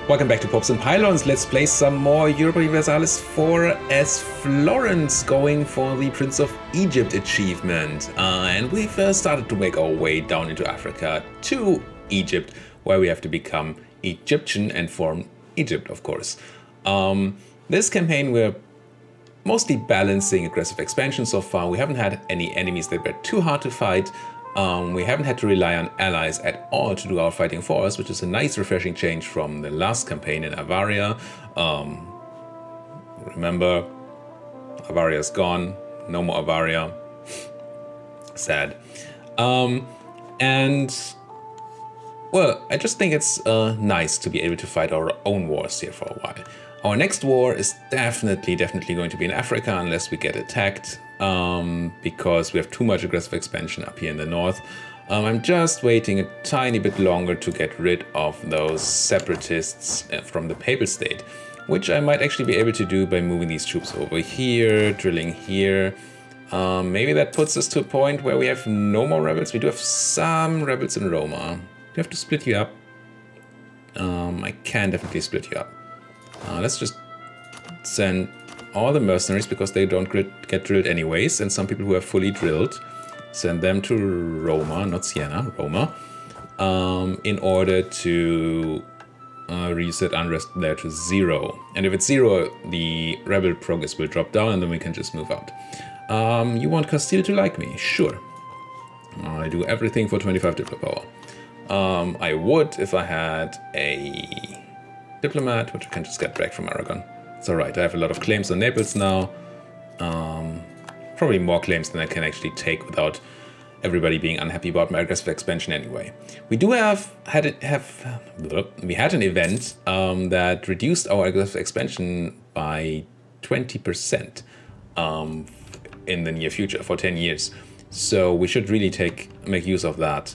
Welcome back to Popes and Pylons. Let's play some more Europa Universalis 4 as Florence, going for the Prince of Egypt achievement. And we've started to make our way down into Africa to Egypt, where we have to become Egyptian and form Egypt, of course. This campaign we're mostly balancing aggressive expansion so far. We haven't had any enemies that were too hard to fight. We haven't had to rely on allies at all to do our fighting for us, which is a nice refreshing change from the last campaign in Avaria. Remember, Avaria's gone, no more Avaria. Sad. And well, I just think it's nice to be able to fight our own wars here for a while. Our next war is definitely going to be in Africa unless we get attacked. Because we have too much aggressive expansion up here in the north. I'm just waiting a tiny bit longer to get rid of those separatists from the Papal State, which I might actually be able to do by moving these troops over here, drilling here. Maybe that puts us to a point where we have no more rebels. We do have some rebels in Roma. Do you have to split you up? I can definitely split you up. Let's just send all the mercenaries, because they don't get drilled anyways, and some people who are fully drilled, send them to Roma, not Siena, Roma, in order to reset unrest there to 0. And if it's 0, the rebel progress will drop down, and then we can just move out. You want Castile to like me? Sure. I do everything for 25 diplo power. I would if I had a diplomat, which I can just get back from Aragon. It's alright, I have a lot of claims on Naples now. Probably more claims than I can actually take without everybody being unhappy about my aggressive expansion anyway. We do had an event that reduced our aggressive expansion by 20% in the near future for 10 years. So we should really make use of that.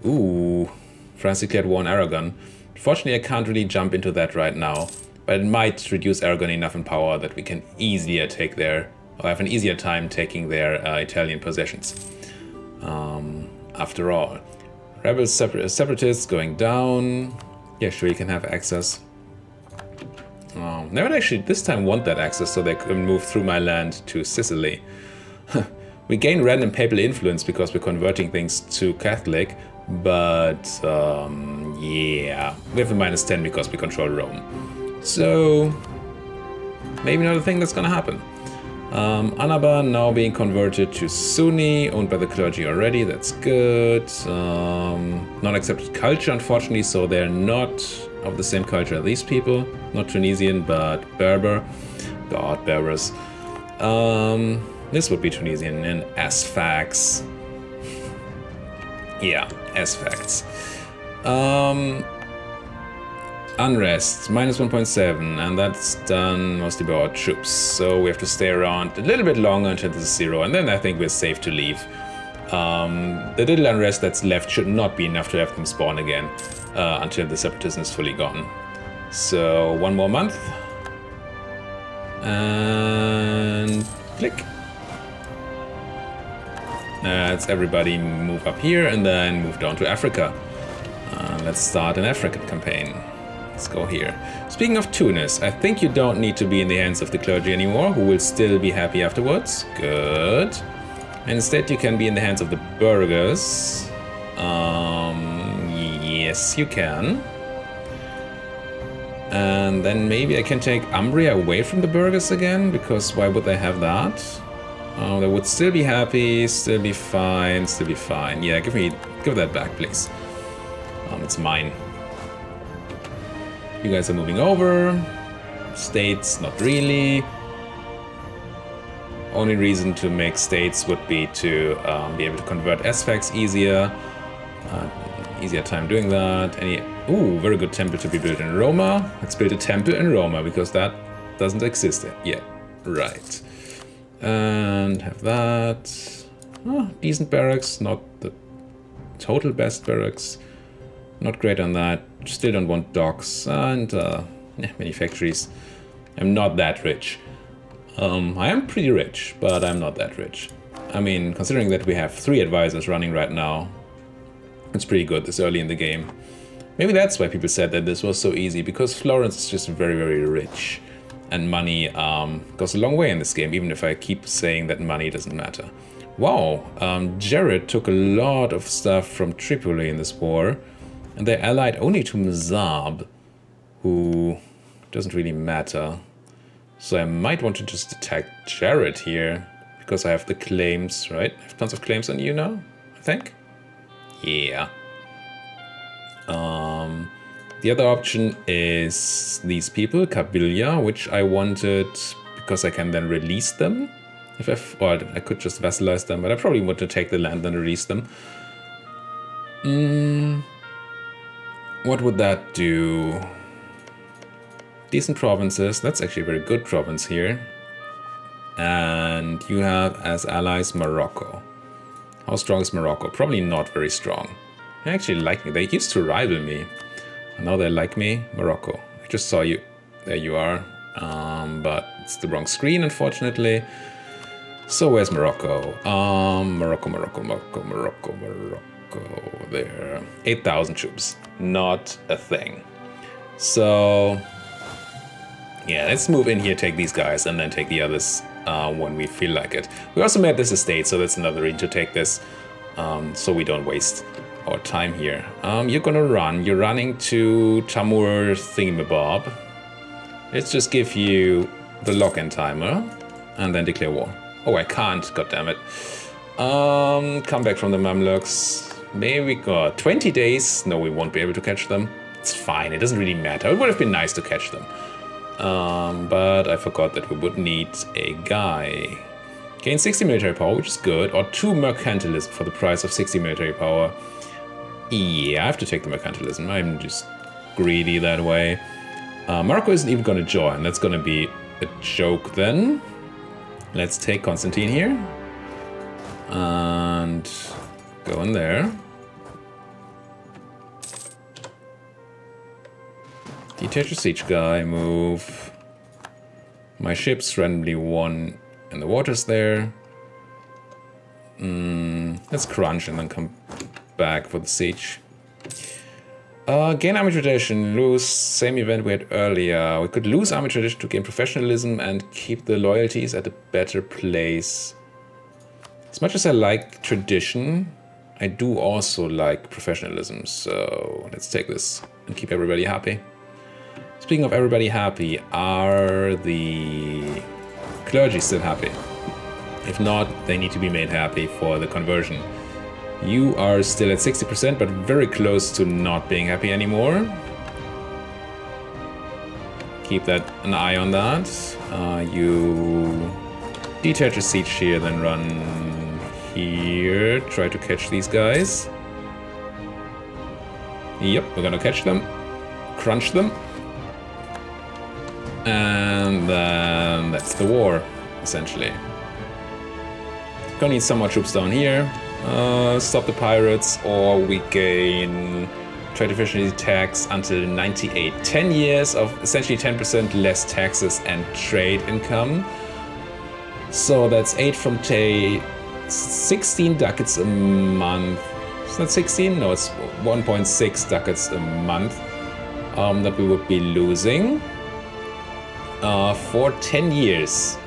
Ooh, France declared war on Aragon. Fortunately, I can't really jump into that right now. But it might reduce Aragon enough in power that we can easier take their, or have an easier time taking their Italian possessions. After all, rebels, separatists going down. Yeah, sure, you can have access. They would actually this time want that access so they can move through my land to Sicily. We gain random papal influence because we're converting things to Catholic, but yeah, we have a -10 because we control Rome. So, maybe not a thing that's gonna happen. Annaba now being converted to Sunni, owned by the clergy already, that's good. Not accepted culture, unfortunately, so they're not of the same culture as these people. Not Tunisian, but Berber. God, Berbers. This would be Tunisian and Sfax. Yeah, Sfax. Unrest, -1.7, and that's done mostly by our troops. So we have to stay around a little bit longer until this is 0, and then I think we're safe to leave. The little unrest that's left should not be enough to have them spawn again until the separatism is fully gone. So 1 more month. And click. Let's everybody move up here and then move down to Africa. Let's start an African campaign. Let's go here. Speaking of Tunis, I think you don't need to be in the hands of the clergy anymore, who will still be happy afterwards. Good. And instead you can be in the hands of the burghers. Yes, you can. And then maybe I can take Umbria away from the burghers again, because why would they have that? They would still be happy, still be fine, still be fine. Yeah, give that back, please. It's mine. You guys are moving over. States, not really. Only reason to make states would be to be able to convert Sfax easier. Easier time doing that. Ooh, very good temple to be built in Roma. Let's build a temple in Roma, because that doesn't exist yet. Right. And have that. Oh, decent barracks, not the total best barracks. Not great on that. Still don't want docks and many factories. I'm not that rich. I am pretty rich, but I'm not that rich. I mean, considering that we have 3 advisors running right now, it's pretty good this early in the game. Maybe that's why people said that this was so easy, because Florence is just very, very rich. And money goes a long way in this game, even if I keep saying that money doesn't matter. Wow, Jared took a lot of stuff from Tripoli in this war. And they're allied only to Mazab, who doesn't really matter. So I might want to just attack Jared here, because I have the claims, right? I have tons of claims on you now, I think. Yeah. The other option is these people, Kabylia, which I wanted because I can then release them. Or I could just vassalize them, but I probably want to take the land and release them. What would that do? Decent provinces. That's actually a very good province here. And you have as allies Morocco. How strong is Morocco? Probably not very strong. They actually like me. They used to rival me. Now they like me. Morocco. I just saw you. There you are. But it's the wrong screen, unfortunately. So where's Morocco? Morocco. There. 8,000 troops. Not a thing. So yeah, let's move in here, take these guys, and then take the others when we feel like it. We also made this estate, so that's another reason to take this, so we don't waste our time here. You're gonna run. You're running to Tamur Thingamabob. Let's just give you the lock-in timer, and then declare war. Oh, I can't, goddammit. Come back from the Mamluks. Maybe we got 20 days. No, we won't be able to catch them. It's fine, it doesn't really matter. It would have been nice to catch them. But I forgot that we would need a guy. Gain 60 military power, which is good, or 2 mercantilism for the price of 60 military power. Yeah, I have to take the mercantilism. I'm just greedy that way. Morocco isn't even going to join. That's going to be a joke then. Let's take Constantine here. And go in there. Detach a siege guy, move my ships, randomly one in the waters there. Let's crunch and then come back for the siege. Gain army tradition, lose same event we had earlier. We could lose army tradition to gain professionalism and keep the loyalties at a better place. As much as I like tradition, I do also like professionalism. So let's take this and keep everybody happy. Speaking of everybody happy, are the clergy still happy? If not, they need to be made happy for the conversion. You are still at 60%, but very close to not being happy anymore. Keep an eye on that. You detach a siege here, then run here. Try to catch these guys. Yep, we're gonna catch them. Crunch them. And then that's the war, essentially. Gonna need some more troops down here. Stop the pirates, or we gain trade efficiency tax until 98. 10 years of essentially 10% less taxes and trade income. So that's 8 from 16 ducats a month. Is that 16? No, it's 1.6 ducats a month that we would be losing for 10 years.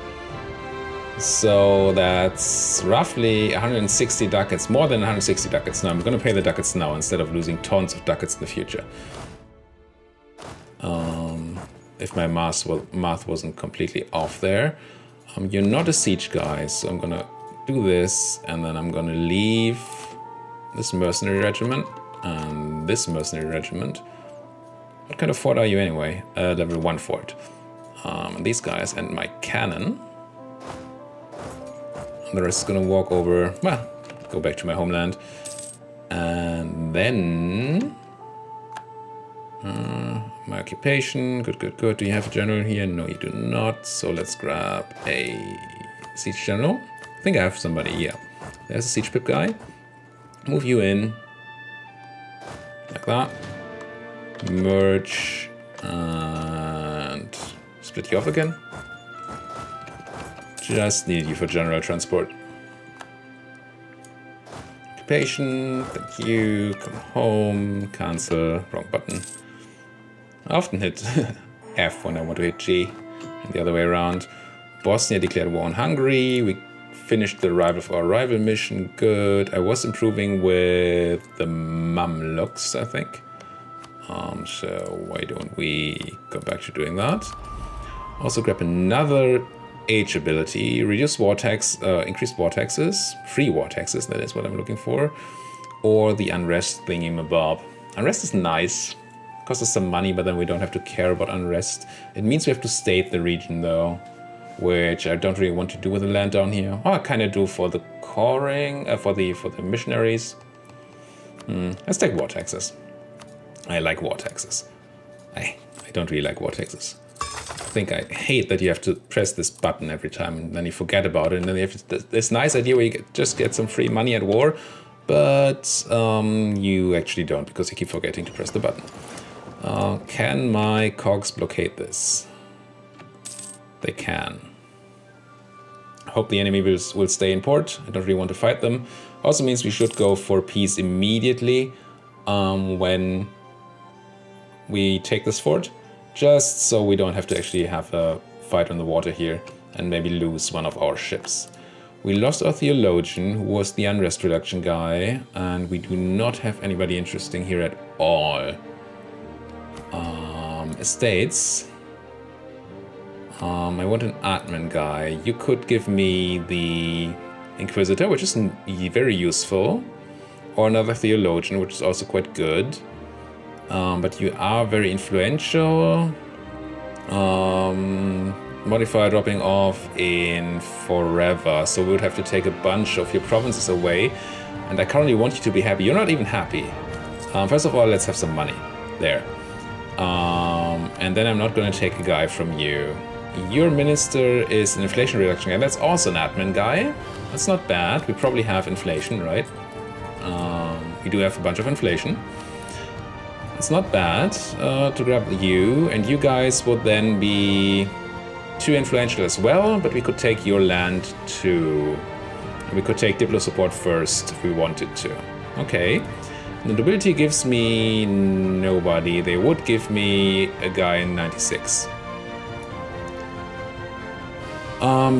So that's roughly 160 ducats, more than 160 ducats. Now I'm going to pay the ducats now instead of losing tons of ducats in the future. If my math wasn't completely off there. You're not a siege guy, so I'm going to do this, and then I'm going to leave this mercenary regiment and this mercenary regiment. What kind of fort are you anyway? Level 1 fort. These guys and my cannon. The rest is gonna walk over, well, go back to my homeland. And then my occupation, good. Do you have a general here? No, you do not. So let's grab a siege general. I think I have somebody, yeah. There's a siege pip guy. Move you in, like that. Merge and split you off again. Just need you for general transport. occupation. Thank you. Come home. Cancel. Wrong button. I often hit F when I want to hit G. And the other way around. Bosnia declared war on Hungary. We finished the arrival of our rival mission. Good. I was improving with the Mamluks, I think. So why don't we go back to doing that? Also grab another age ability. Reduce war tax, increased war taxes. Free war taxes, that is what I'm looking for. Or the unrest thingy-mabob. Unrest is nice. Costs us some money, but then we don't have to care about unrest. It means we have to state the region though, which I don't really want to do with the land down here. Oh, I kind of do for the coring, for the missionaries. Let's take war taxes. I like war taxes. I don't really like war taxes. I think I hate that you have to press this button every time and then you forget about it. And then you have this nice idea where you just get some free money at war, but you actually don't because you keep forgetting to press the button. Can my cogs blockade this? They can. I hope the enemy will stay in port. I don't really want to fight them. Also means we should go for peace immediately when we take this fort, just so we don't have to actually have a fight on the water here and maybe lose one of our ships. We lost our theologian, who was the unrest reduction guy, and we do not have anybody interesting here at all. Estates. I want an admin guy. You could give me the Inquisitor, which is very useful, or another theologian, which is also quite good. But you are very influential. Modifier dropping off in forever, so we would have to take a bunch of your provinces away. And I currently want you to be happy. You're not even happy. First of all, let's have some money. There. And then I'm not going to take a guy from you. Your minister is an inflation reduction guy. That's also an admin guy. That's not bad. We probably have inflation, right? We do have a bunch of inflation. It's not bad to grab you, and you guys would then be too influential as well, but we could take your land too. We could take Diplo support first if we wanted to. Okay. The nobility gives me nobody. They would give me a guy in 96.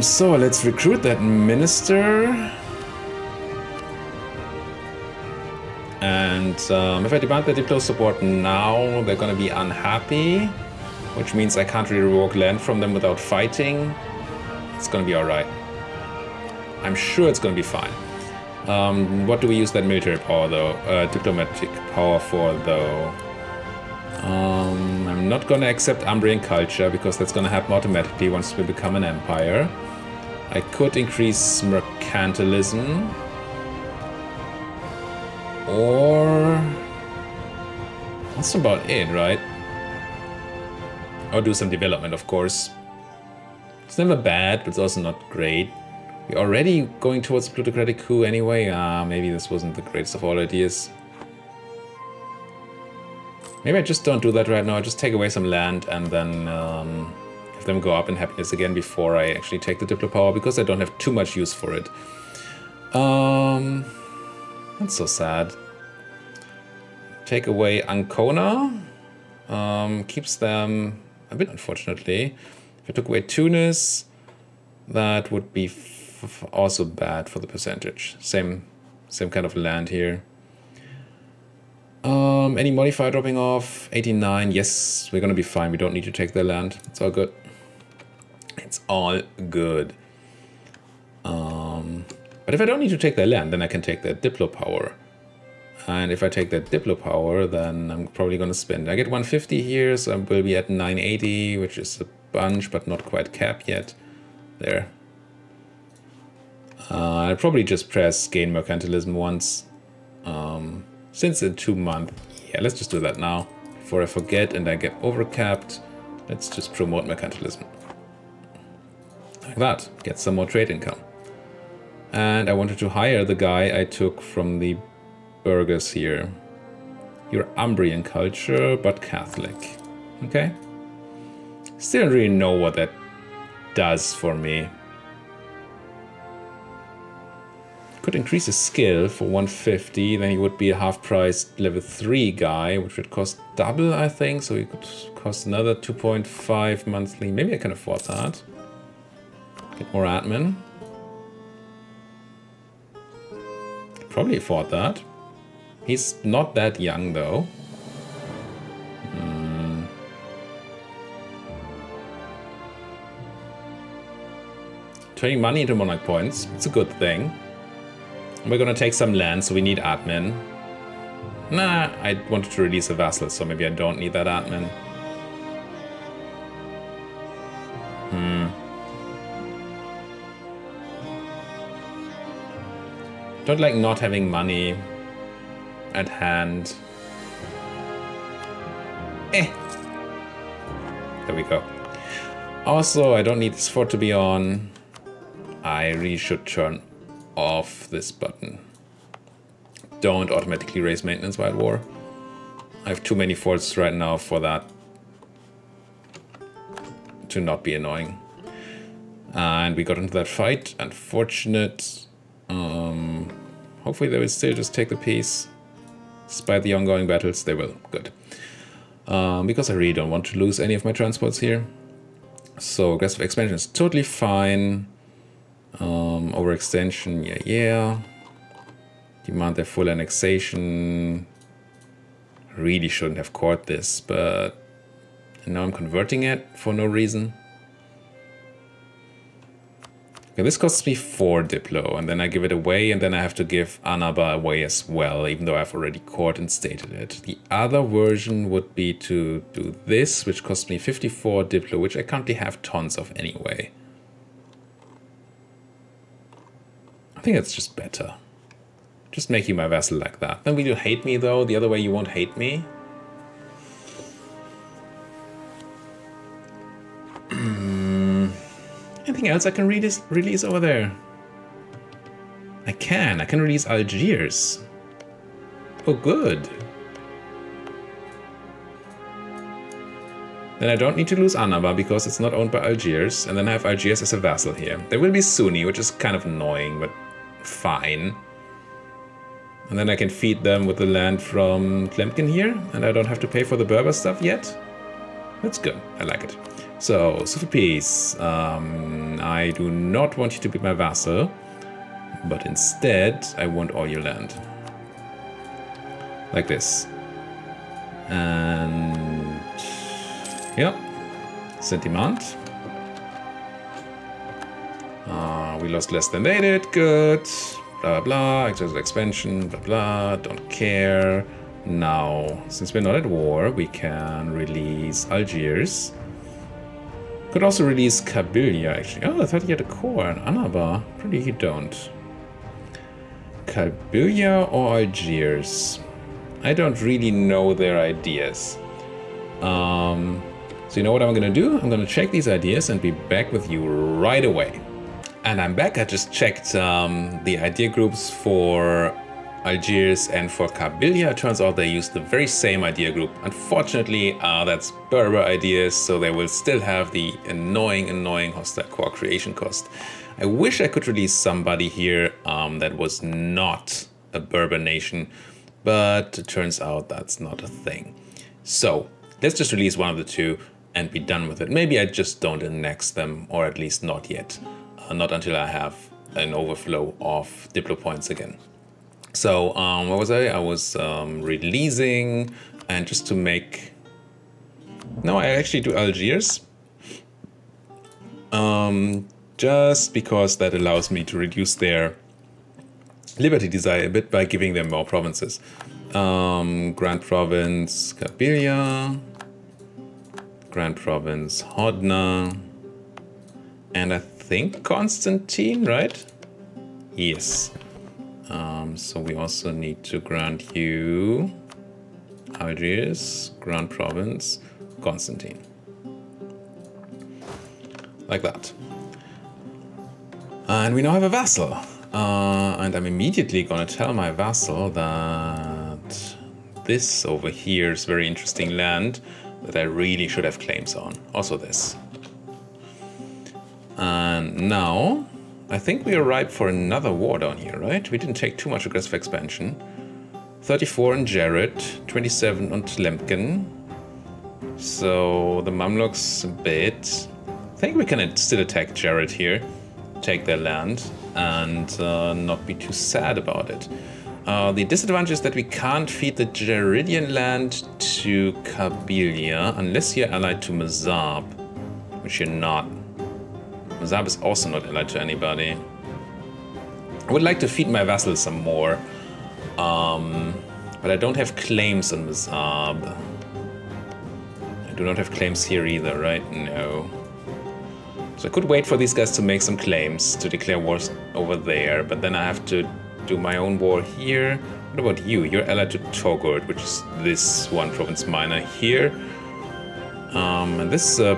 So let's recruit that minister. And if I demand the Diplo support now, they're gonna be unhappy, which means I can't really revoke land from them without fighting. It's gonna be alright. I'm sure it's gonna be fine. What do we use that military power though? Diplomatic power for though? I'm not gonna accept Umbrian culture because that's gonna happen automatically once we become an empire. I could increase mercantilism. Or that's about it, right? Or do some development, of course. It's never bad, but it's also not great. We're already going towards a plutocratic coup anyway. Maybe this wasn't the greatest of all ideas. Maybe I just don't do that right now. I just take away some land and then have them go up in happiness again before I actually take the Diplo power, because I don't have too much use for it. That's so sad. Take away Ancona. Keeps them a bit, unfortunately. If I took away Tunis, that would be also bad for the percentage. Same kind of land here. Any modifier dropping off? 89. Yes, we're gonna be fine. We don't need to take their land. It's all good. It's all good. But if I don't need to take their land, then I can take their Diplo power. And if I take that Diplo power, then I'm probably going to spend. I get 150 here, so I will be at 980, which is a bunch, but not quite cap yet. There. I'll probably just press gain mercantilism once. Since in 2 months. Yeah, let's just do that now. Before I forget and I get overcapped, let's just promote mercantilism. Like that. Get some more trade income. And I wanted to hire the guy I took from the burghers here. You're Umbrian culture, but Catholic. Okay. Still don't really know what that does for me. Could increase his skill for 150, then he would be a half-priced level 3 guy, which would cost double, I think, so he could cost another 2.5 monthly. Maybe I can afford that. Get more admin. Probably afford that. He's not that young, though. Turning money into monarch points, it's a good thing. We're gonna take some land, so we need admin. Nah, I wanted to release a vassal, so maybe I don't need that admin. Don't like not having money at hand. There we go. Also, I don't need this fort to be on. I really should turn off this button. Don't automatically raise maintenance while at war. I have too many forts right now for that to not be annoying. And we got into that fight. Unfortunate. Hopefully they will still just take the peace. Despite the ongoing battles, they will. Good. Because I really don't want to lose any of my transports here. So aggressive expansion is totally fine. Overextension, yeah. Demand their full annexation. Really shouldn't have caught this, but now I'm converting it for no reason. Okay, this costs me 4 Diplo, and then I give it away, and then I have to give Annaba away as well, even though I've already court and stated it. The other version would be to do this, which costs me 54 Diplo, which I currently have tons of anyway. I think it's just better. Just make you my vassal like that. Then will you hate me though? The other way you won't hate me? Anything else I can release over there? I can release Algiers. Oh good. Then I don't need to lose Annaba because it's not owned by Algiers, and then I have Algiers as a vassal here. There will be Sunni, which is kind of annoying, but fine. And then I can feed them with the land from Tlemcen here, and I don't have to pay for the Berber stuff yet. That's good, I like it. So for peace, I do not want you to be my vassal, but instead I want all your land. Like this. And yeah, sentiment. We lost less than they did, good. Blah, blah, blah, excessive expansion, blah, blah, don't care. Now, since we're not at war, we can release Algiers. Could also release Kabylia, actually. Oh, I thought he had a core and Annaba. Pretty he don't. Kabylia or Algiers? I don't really know their ideas. So you know what I'm gonna do? I'm gonna check these ideas and be back with you right away. And I'm back. I just checked the idea groups for Algiers and for Kabylia. It turns out they use the very same idea group. Unfortunately, that's Berber ideas, so they will still have the annoying hostile core creation cost. I wish I could release somebody here that was not a Berber nation, but it turns out that's not a thing. So let's just release one of the two and be done with it. Maybe I just don't annex them, or at least not yet. Not until I have an overflow of Diplo points again. So, what was I? I was releasing, and just to make... No, I actually do Algiers. Just because that allows me to reduce their liberty desire a bit by giving them more provinces. Grand Province Kabylia, Grand Province Hodna, and I think Constantine, right? Yes. So we also need to grant you Algiers, Grand Province, Constantine. Like that. And we now have a vassal. And I'm immediately gonna tell my vassal that this over here is very interesting land that I really should have claims on. Also this. And now I think we are ripe for another war down here, right? We didn't take too much aggressive expansion. 34 on Jared, 27 on Tlemcen. So the Mamluks a bit. I think we can still attack Jared here, take their land, and not be too sad about it. The disadvantage is that we can't feed the Jeridian land to Kabylia unless you're allied to Mazab, which you're not. Mazab is also not allied to anybody. I would like to feed my vassals some more, but I don't have claims on Mazab. I do not have claims here either, right? No. So I could wait for these guys to make some claims to declare wars over there, but then I have to do my own war here. What about you? You're allied to Togurt, which is this one province minor here. And this is a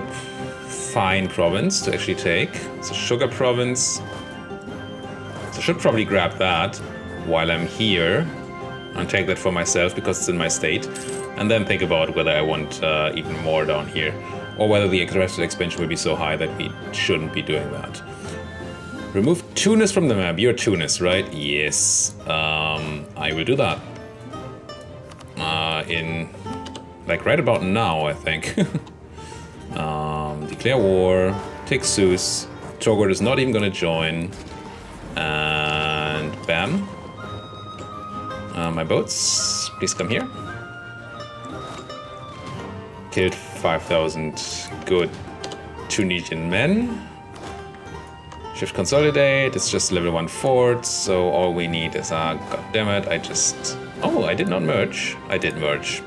fine province to actually take. It's a sugar province. So I should probably grab that while I'm here and take that for myself because it's in my state. And then think about whether I want even more down here, or whether the aggressive expansion will be so high that we shouldn't be doing that. Remove Tunis from the map. You're Tunis, right? Yes. I will do that. In, like, right about now, I think. Declare war. Take Zeus. Togurt is not even gonna join. And bam. My boats, please come here. Killed 5,000 good Tunisian men. Shift consolidate, it's just level 1 fort, so all we need is, god damn it, oh, I did not merge. I did merge.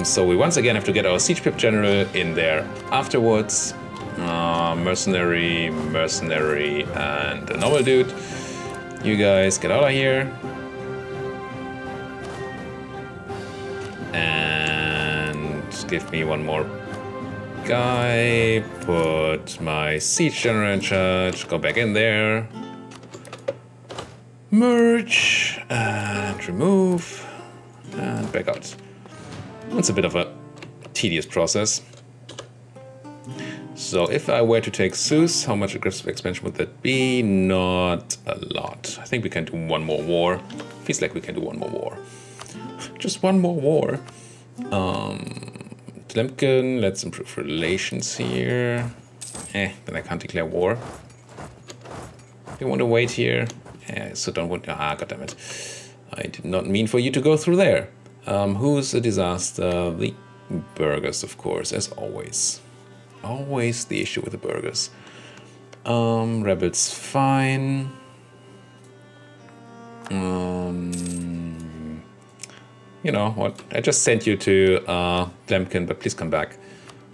So we once again have to get our siege pip general in there afterwards. Mercenary, and a normal dude. You guys get out of here. And give me one more guy, put my siege general in charge, go back in there, merge, and remove, and back out. It's a bit of a tedious process. So if I were to take Zeus, how much aggressive expansion would that be? Not a lot. I think we can do one more war. Feels like we can do one more war. Just one more war. Tlemcen, let's improve relations here. Then I can't declare war. Do you want to wait here? So don't want. Goddammit. I did not mean for you to go through there. Who's a disaster? The burghers, of course, as always. Always the issue with the burghers. Rebels, fine. You know what? I just sent you to Tlemcen, but please come back.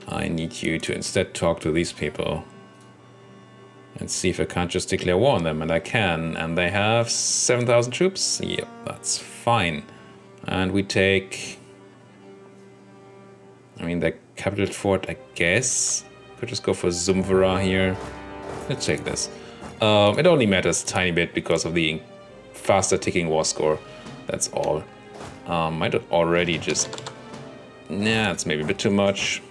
I need you to instead talk to these people and see if I can't just declare war on them, and I can. And they have 7,000 troops. Yep, that's fine. And we take. I mean, the capital fort, I guess. Could just go for Zumvara here. Let's take this. It only matters a tiny bit because of the faster ticking war score. That's all. I'd already just... Nah, it's maybe a bit too much.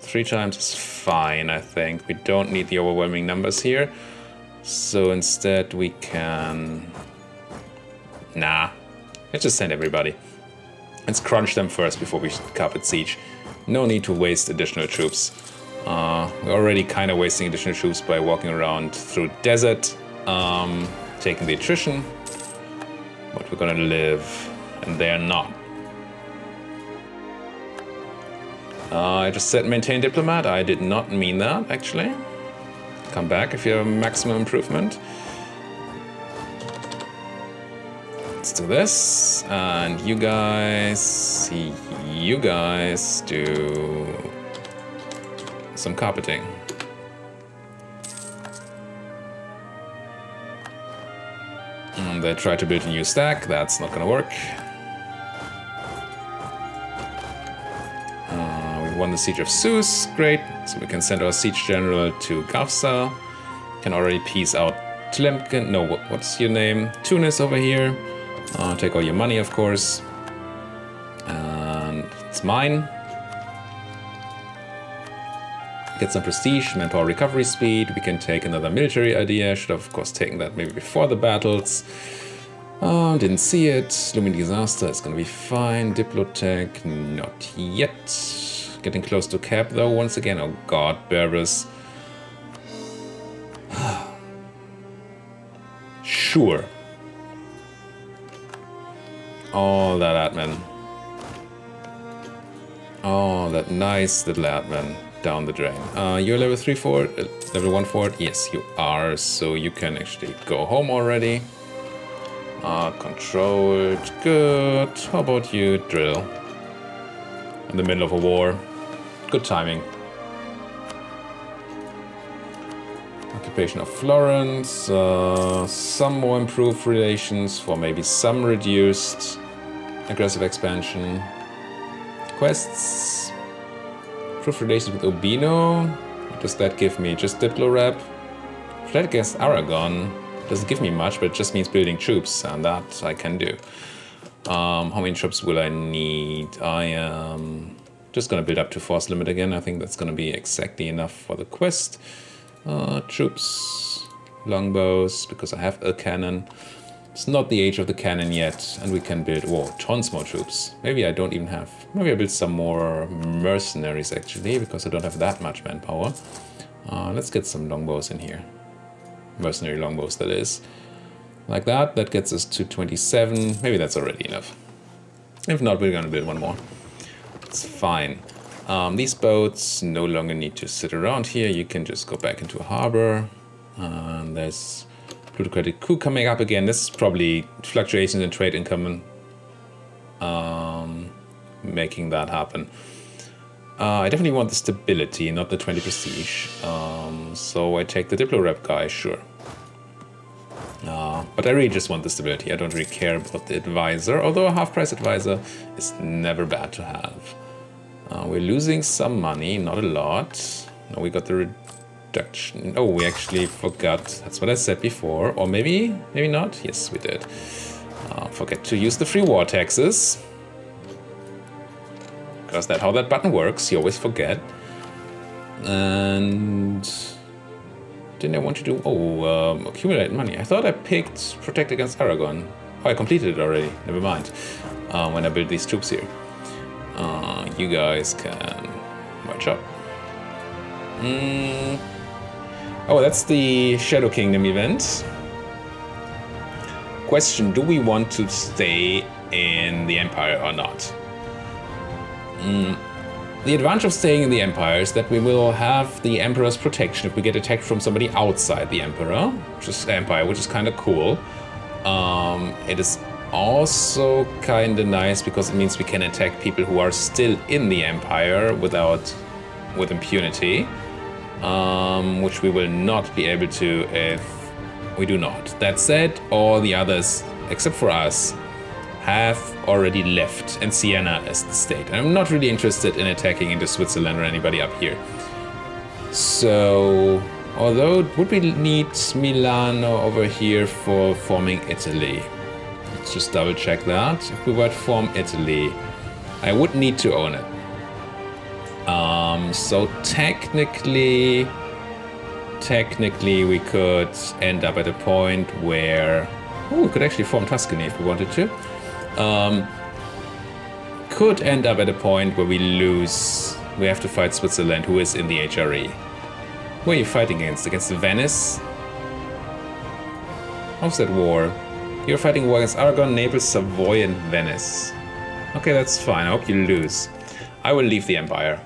3 times is fine, I think. We don't need the overwhelming numbers here. So instead we can... Nah. Let's just send everybody. Let's crunch them first before we carpet siege. No need to waste additional troops. We're already kind of wasting additional troops by walking around through desert, taking the attrition. But we're gonna live, and they're not. I just said maintain diplomat. I did not mean that, actually. Come back if you have maximum improvement. Let's do this, and you guys do some carpeting. And they try to build a new stack. That's not gonna work. We won the siege of Zeus, great. So we can send our siege general to Gafsa. Can already peace out Tlemcen. No, what's your name? Tunis over here. Take all your money, of course. And it's mine. Get some prestige, manpower recovery speed. We can take another military idea. Should have, of course, taken that maybe before the battles. Didn't see it. Looming disaster is gonna be fine. Diplotech, not yet. Getting close to cap though, once again. Oh god, Berbers. Sure. All that admin. Oh, that nice little admin down the drain. You're level 3 fort, level 1 fort? Yes, you are. So you can actually go home already. Controlled. Good. How about you, drill? In the middle of a war. Good timing. Occupation of Florence. Some more improved relations for maybe some reduced aggressive expansion. Quests. Improved relations with Urbino. What does that give me? Just Diplo rep. Flat against Aragon. Doesn't give me much, but it just means building troops, and that I can do. How many troops will I need? I am just gonna build up to force limit again. I think that's gonna be exactly enough for the quest. Troops, longbows, because I have a cannon. It's not the age of the cannon yet, and we can build, whoa, tons more troops. Maybe I don't even have, maybe I build some more mercenaries actually, because I don't have that much manpower. Let's get some longbows in here. Mercenary longbows, that is. Like that, that gets us to 27. Maybe that's already enough. If not, we're gonna build one more. It's fine. These boats no longer need to sit around here. You can just go back into a harbor. There's plutocratic coup coming up again. This is probably fluctuations in trade income making that happen. I definitely want the stability, not the 20 prestige. So I take the Diplo rep guy, sure. But I really just want the stability. I don't really care about the advisor, although a half-price advisor is never bad to have. We're losing some money, not a lot. No, we got the reduction. Oh, we actually forgot. That's what I said before. Or maybe not. Yes, we did. Forget to use the free war taxes. Because that's how that button works. You always forget. And didn't I want to do... Oh, accumulate money. I thought I picked Protect Against Aragon. Oh, I completed it already. Never mind. When I build these troops here. You guys can march up. Oh, that's the Shadow Kingdom event. Question, do we want to stay in the Empire or not? The advantage of staying in the Empire is that we will have the Emperor's protection if we get attacked from somebody outside the Empire, which is kind of cool. It is also kind of nice because it means we can attack people who are still in the Empire with impunity, which we will not be able to if we do not. That said, all the others, except for us, have already left, and Siena as the state. And I'm not really interested in attacking into Switzerland or anybody up here. So, although would we need Milano over here for forming Italy? Let's just double check that. If we were to form Italy, I would need to own it. So technically we could end up at a point where we could actually form Tuscany if we wanted to. Could end up at a point where we lose. We have to fight Switzerland, who is in the HRE. Who are you fighting against? Against Venice? How's that war? You're fighting war against Aragon, Naples, Savoy, and Venice. Okay, that's fine. I hope you lose. I will leave the Empire.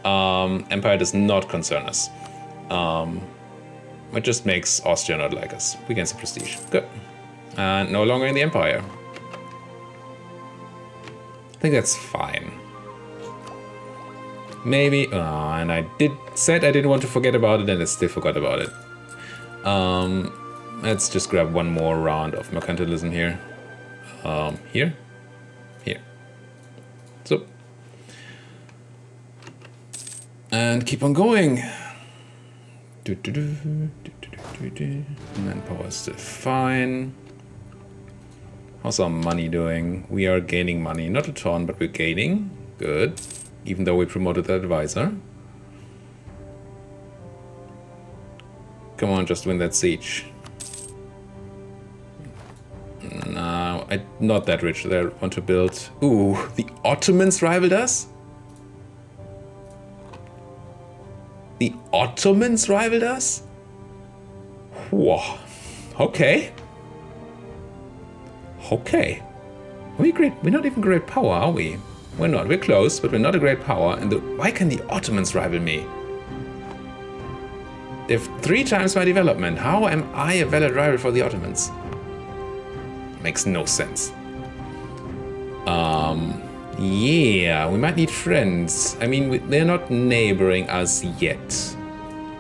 Empire does not concern us. It just makes Austria not like us. We gain some prestige. Good. And no longer in the Empire. I think that's fine. Maybe, and I said I didn't want to forget about it, and I still forgot about it. Let's just grab one more round of mercantilism here. Here. So. And keep on going. Manpower is still fine. How's our money doing? We are gaining money. Not a ton, but we're gaining. Good. Even though we promoted the advisor. Come on, just win that siege. No, I'm not that rich that I want to build. Ooh, the Ottomans rivaled us? The Ottomans rivaled us? Whoa. Okay. Okay. Are we great? We're not even great power, are we? We're not. We're close, but we're not a great power. And why can the Ottomans rival me? They have 3 times my development. How am I a valid rival for the Ottomans? Makes no sense. Yeah, we might need friends. I mean, they're not neighboring us yet.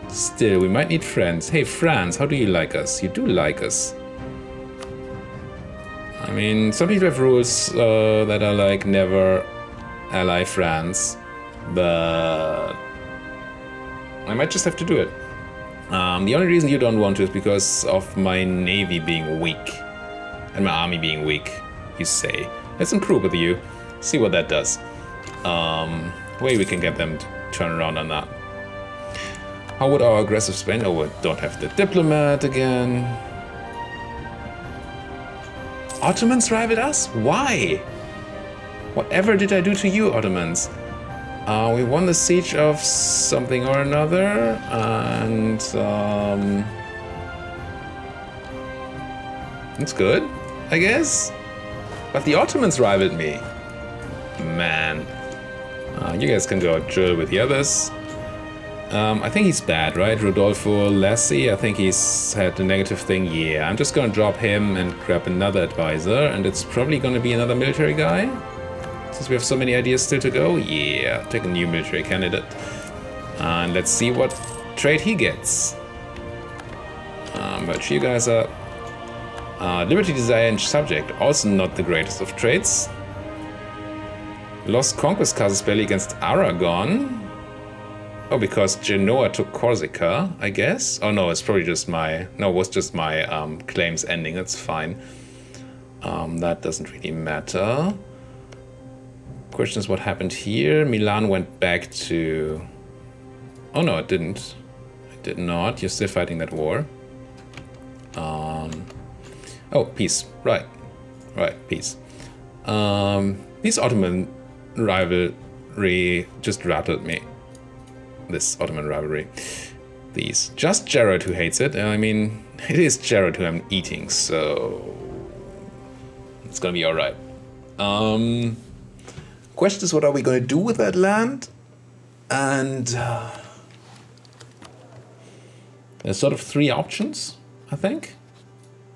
Still, we might need friends. Hey, France, how do you like us? You do like us. I mean, some people have rules that are like never ally France, but I might just have to do it. The only reason you don't want to is because of my navy being weak and my army being weak, you say. Let's improve with you, see what that does. Way we can get them to turn around on that. How would our aggressive Spain? Oh, we don't have the diplomat again. Ottomans rivaled us? Why? Whatever did I do to you, Ottomans? We won the siege of something or another, and it's good, I guess. But the Ottomans rivaled me. Man. You guys can go drill with the others. I think he's bad, right? Rodolfo Lassi, I think he's had a negative thing. Yeah, I'm just gonna drop him and grab another advisor, and it's probably gonna be another military guy. Since we have so many ideas still to go. Yeah, take a new military candidate. And let's see what trade he gets. But you guys are... Liberty, Desire, and Subject, also not the greatest of trades. Lost Conquest Casus Belli against Aragon. Oh, because Genoa took Corsica, I guess. Oh no, it's probably just my... No, it was just my claims ending, that's fine. That doesn't really matter. Question is what happened here. Milan went back to... Oh no, it didn't. It did not. You're still fighting that war. Oh, peace. Right. Right, peace. This Ottoman rivalry just rattled me. This Ottoman rivalry. These. Just Jared who hates it. I mean, it is Jared who I'm eating, so... It's gonna be alright. Question is, what are we gonna do with that land? And... there's sort of 3 options, I think.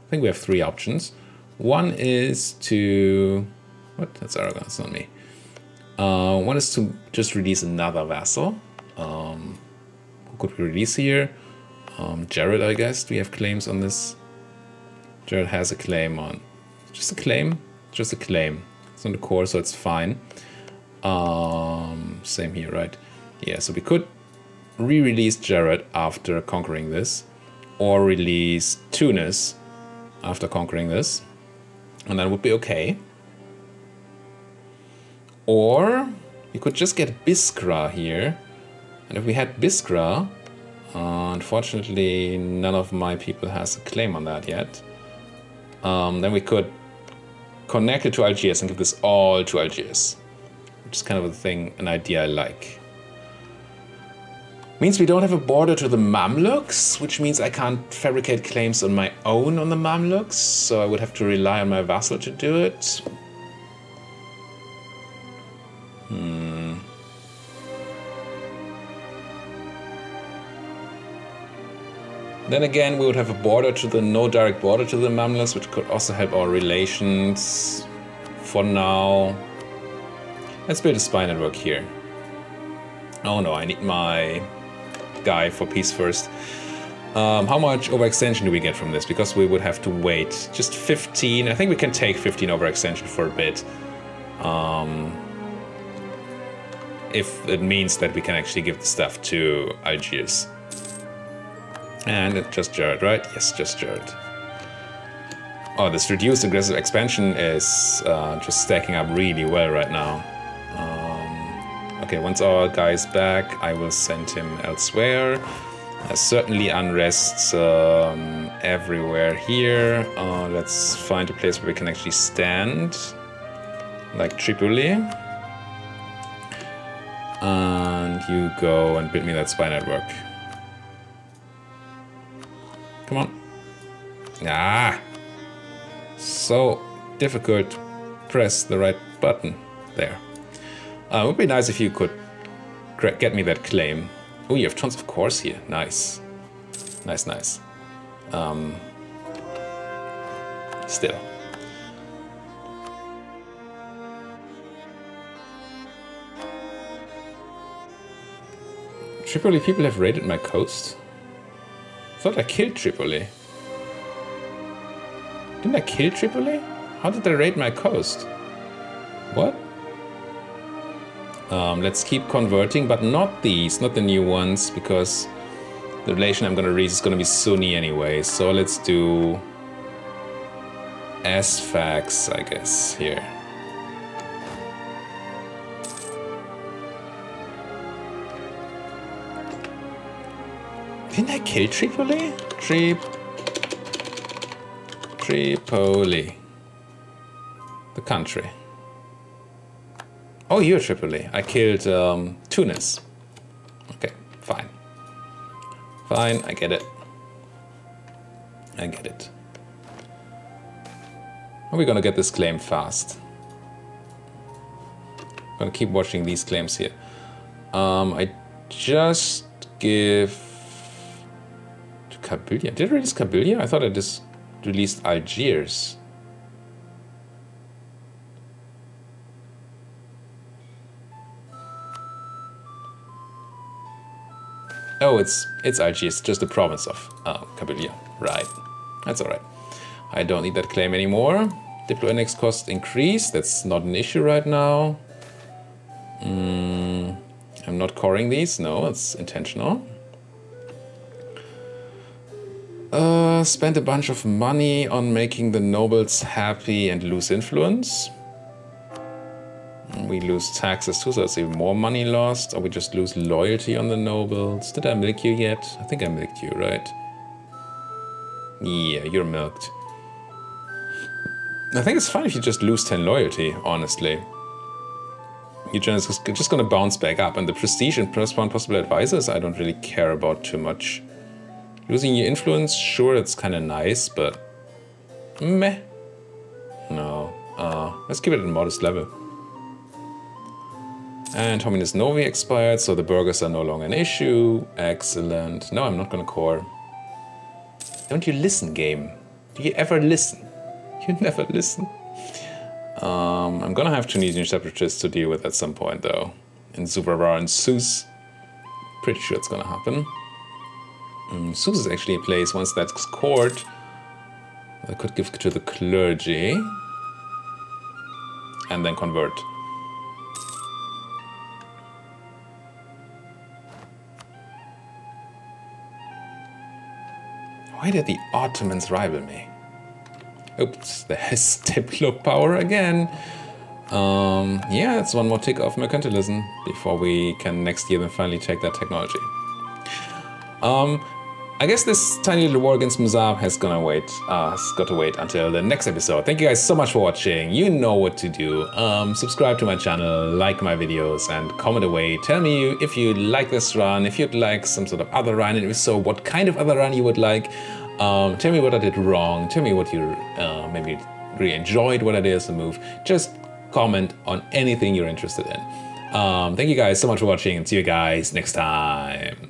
I think we have 3 options. One is to... What? That's Aragon, it's not me. One is to just release another vassal. Who could we release here? Jared, I guess. Do we have claims on this? Jared has a claim on... Just a claim? Just a claim. It's on the core, so it's fine. Same here, right? Yeah, so we could re-release Jared after conquering this. Or release Tunis after conquering this. And that would be okay. Or we could just get Biskra here. And if we had Biskra, unfortunately none of my people has a claim on that yet. Then we could connect it to Algiers and give this all to Algiers. Which is kind of a thing, an idea I like. Means we don't have a border to the Mamluks, which means I can't fabricate claims on my own on the Mamluks, so I would have to rely on my vassal to do it. Then again, we would have a border to the... no direct border to the Mamluks, which could also help our relations. For now... Let's build a spy network here. Oh no, I need my guy for peace first. How much overextension do we get from this? Because we would have to wait. Just 15. I think we can take 15 overextension for a bit. If it means that we can actually give the stuff to Algiers. And it's just Jared, right? Yes, just Jared. Oh, this reduced aggressive expansion is just stacking up really well right now. Okay, once our guy is back, I will send him elsewhere. There's certainly unrests everywhere here. Let's find a place where we can actually stand, like Tripoli. And you go and build me that spy network. Come on. Ah! So difficult to press the right button there. It would be nice if you could get me that claim. Oh, you have tons of cores here. Nice. Nice, nice. Still. Tripoli people have raided my coast? I thought I killed Tripoli. Didn't I kill Tripoli? How did they raid my coast? What? Let's keep converting, but not these, not the new ones, because the relation I'm gonna reach is gonna be Sunni anyway. So let's do S-Fax, I guess, here. Didn't I kill Tripoli? Tripoli. The country. Oh, you're Tripoli. I killed Tunis. Okay, fine. Fine, I get it. I get it. Are we gonna get this claim fast? I'm gonna keep watching these claims here. I just give to Kabylia. Did I release Kabylia? I thought I just released Algiers. Oh, it's Algiers, just the province of Kabylia. Right. That's alright. I don't need that claim anymore. Diplo index cost increase. That's not an issue right now. I'm not coring these. No, it's intentional. Spent a bunch of money on making the nobles happy and lose influence. We lose taxes too, so that's even more money lost. Or we just lose loyalty on the nobles. Did I milk you yet? I think I milked you, right? Yeah, you're milked. I think it's fine if you just lose 10 loyalty, honestly. You're just gonna bounce back up. And the prestige and +1 possible advisors, I don't really care about too much. Losing your influence, sure, it's kind of nice, but meh. No, let's keep it at a modest level. And Hominus Novi expired, so the burgers are no longer an issue. Excellent. No, I'm not gonna core. Don't you listen, game? Do you ever listen? You never listen. I'm gonna have Tunisian separatists to deal with at some point, though. In Zubarbar and Sousse. Pretty sure it's gonna happen. Sousse is actually a place, once that's cored, I could give to the clergy. And then convert. Why did the Ottomans rival me? Oops, there's Diplo power again. Yeah, it's one more tick of mercantilism before we can next year then finally take that technology. I guess this tiny little war against Muzab has got to wait until the next episode. Thank you guys so much for watching. You know what to do. Subscribe to my channel, like my videos, and comment away. Tell me if you like this run, if you'd like some sort of other run, and if so, what kind of other run you would like. Tell me what I did wrong. Tell me what you maybe really enjoyed, what I did as a move. Just comment on anything you're interested in. Thank you guys so much for watching, and see you guys next time.